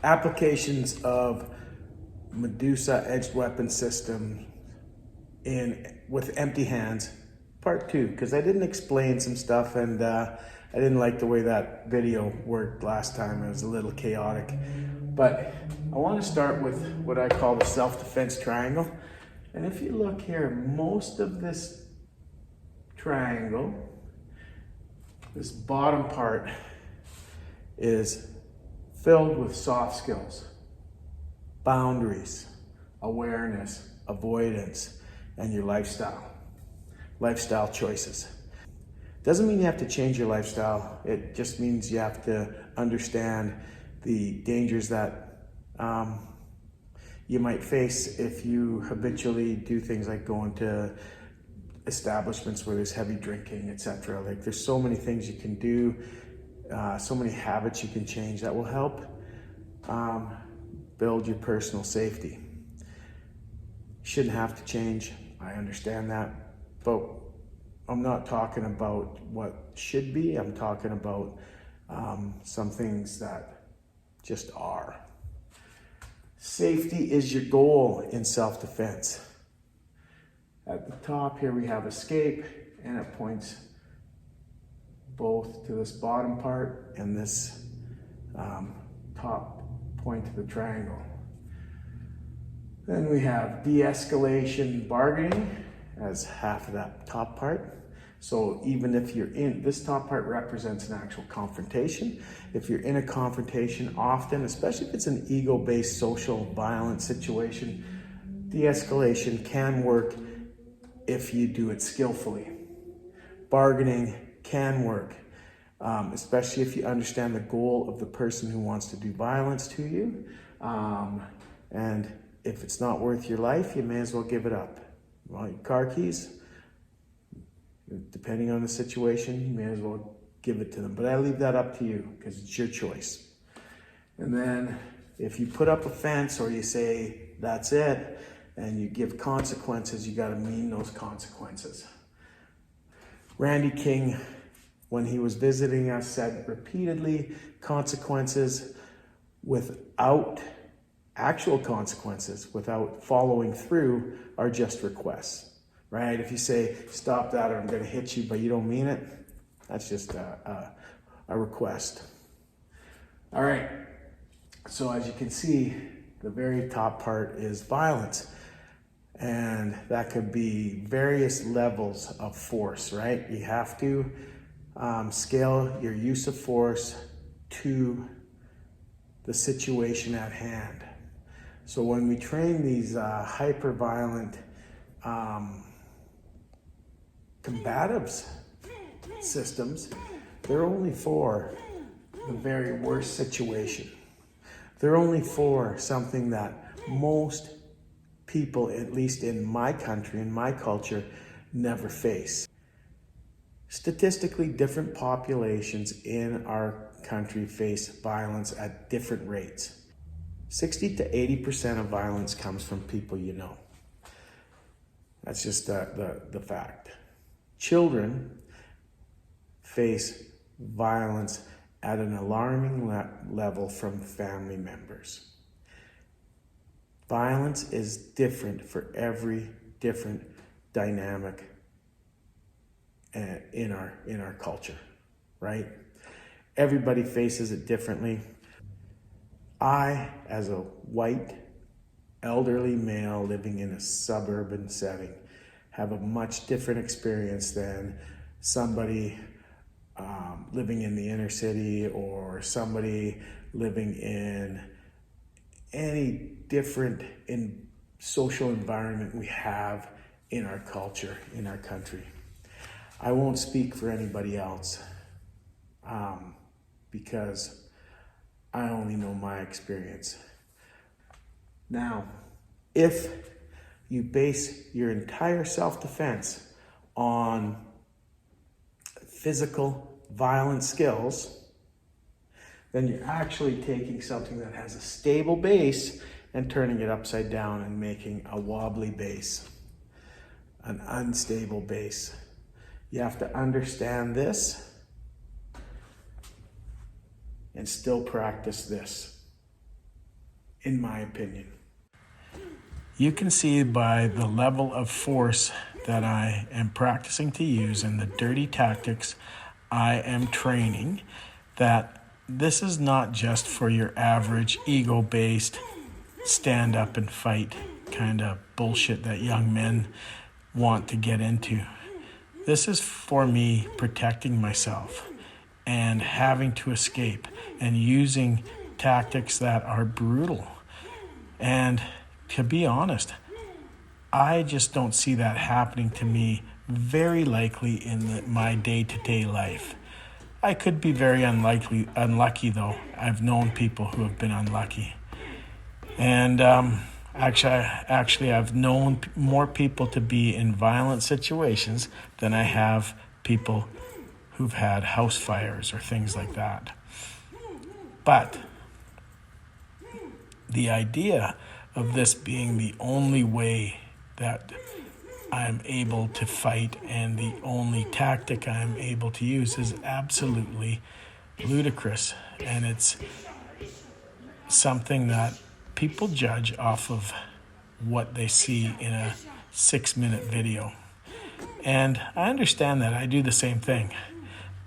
Applications of MEDUSA edged weapon system with empty hands, part 2, because I didn't explain some stuff and I didn't like the way that video worked last time. It was a little chaotic. But I want to start with what I call the self-defense triangle. And if you look here, most of this triangle, this bottom part, is filled with soft skills, boundaries, awareness, avoidance, and your lifestyle choices. Doesn't mean you have to change your lifestyle. It just means you have to understand the dangers that you might face if you habitually do things like going to establishments where there's heavy drinking, etc. Like, there's so many things you can do, so many habits you can change that will help build your personal safety. You shouldn't have to change, I understand that, but I'm not talking about what should be. I'm talking about some things that just are. Safety is your goal in self-defense. At the top here we have escape, and it points both to this bottom part and this top point of the triangle. Then we have de-escalation bargaining as half of that top part. So even if you're in, this top part represents an actual confrontation. If you're in a confrontation often, especially if it's an ego-based social violence situation, de-escalation can work if you do it skillfully. Bargaining can work, especially if you understand the goal of the person who wants to do violence to you. And if it's not worth your life, you may as well give it up. Well, your car keys, depending on the situation, you may as well give it to them. But I leave that up to you because it's your choice. And then if you put up a fence or you say, that's it, and you give consequences, you got to mean those consequences. Randy King, when he was visiting us, said repeatedly, consequences without actual consequences, without following through, are just requests, right? If you say, stop that or I'm going to hit you, but you don't mean it, that's just a request. All right, so as you can see, the very top part is violence. And that could be various levels of force, right? You have to scale your use of force to the situation at hand. So when we train these hyper-violent combatives systems, they're only for the very worst situation. They're only for something that most people, at least in my country, in my culture, never face. Statistically, different populations in our country face violence at different rates. 60 to 80% of violence comes from people you know. That's just the fact. Children face violence at an alarming level from family members. Violence is different for every different dynamic in our culture, right? Everybody faces it differently. I, as a white, elderly male living in a suburban setting, have a much different experience than somebody living in the inner city or somebody living in any different social environment we have in our culture, in our country. I won't speak for anybody else because I only know my experience. Now, if you base your entire self-defense on physical violent skills, then you're actually taking something that has a stable base and turning it upside down and making a wobbly base, an unstable base. You have to understand this and still practice this, in my opinion. You can see by the level of force that I am practicing to use and the dirty tactics I am training that this is not just for your average ego-based stand up and fight kind of bullshit that young men want to get into. This is for me protecting myself and having to escape and using tactics that are brutal. And to be honest, I just don't see that happening to me very likely in my day-to-day life. I could be very unlucky though. I've known people who have been unlucky. And actually, I've known more people to be in violent situations than I have people who've had house fires or things like that. But the idea of this being the only way that I'm able to fight and the only tactic I'm able to use is absolutely ludicrous. And it's something that people judge off of what they see in a 6-minute video. And I understand that. I do the same thing.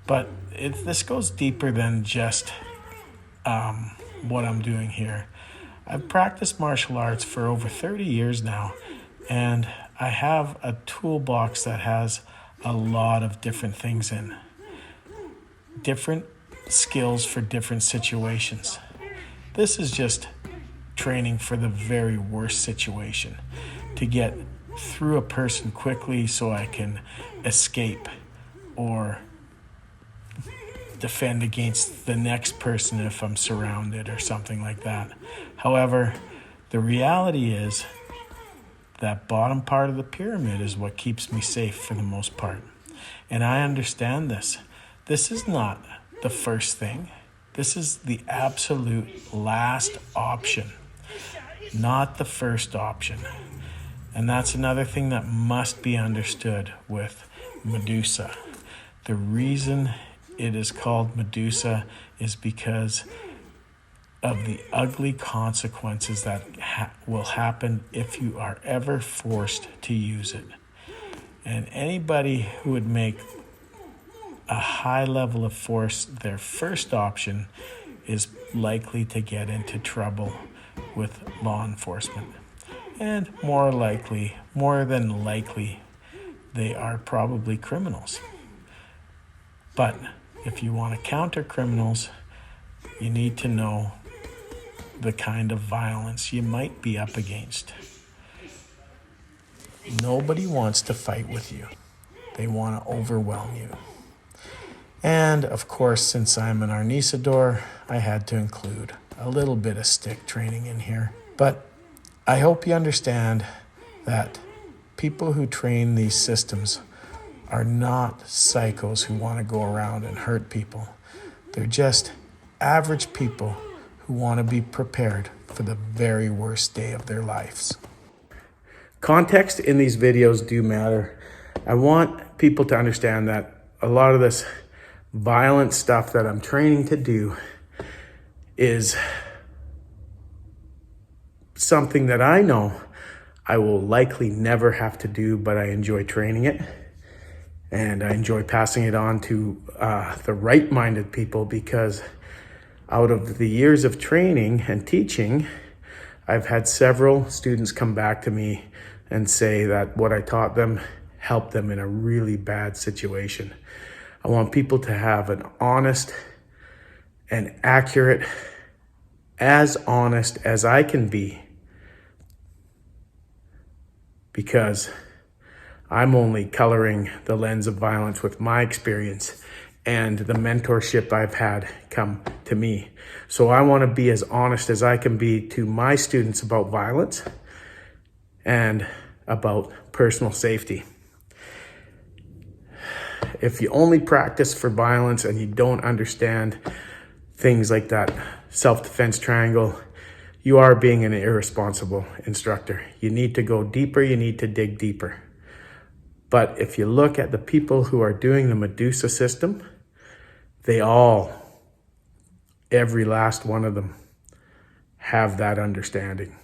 But this goes deeper than just what I'm doing here. I've practiced martial arts for over 30 years now, and I have a toolbox that has a lot of different things in. Different skills for different situations. This is just training for the very worst situation, to get through a person quickly so I can escape or defend against the next person if I'm surrounded or something like that. However, the reality is that bottom part of the pyramid is what keeps me safe for the most part. And I understand this. This is not the first thing. This is the absolute last option, not the first option. And that's another thing that must be understood with Medusa. The reason it is called Medusa is because of the ugly consequences that will happen if you are ever forced to use it. And anybody who would make a high level of force their first option is likely to get into trouble with law enforcement. And more than likely, they are probably criminals. But if you want to counter criminals, you need to know the kind of violence you might be up against. Nobody wants to fight with you. They want to overwhelm you. And of course, since I'm an arnisador, I had to include a little bit of stick training in here. But I hope you understand that people who train these systems are not psychos who want to go around and hurt people. They're just average people who want to be prepared for the very worst day of their lives. Context in these videos do matter. I want people to understand that a lot of this violent stuff that I'm training to do is something that I know I will likely never have to do, but I enjoy training it. And I enjoy passing it on to the right-minded people, because out of the years of training and teaching, I've had several students come back to me and say that what I taught them helped them in a really bad situation. I want people to have an honest and accurate, as honest as I can be, because I'm only coloring the lens of violence with my experience, and the mentorship I've had come to me. So I want to be as honest as I can be to my students about violence and about personal safety. If you only practice for violence and you don't understand things like that self-defense triangle, you are being an irresponsible instructor. You need to go deeper, you need to dig deeper. But if you look at the people who are doing the MEDUSA system, they all, every last one of them, have that understanding.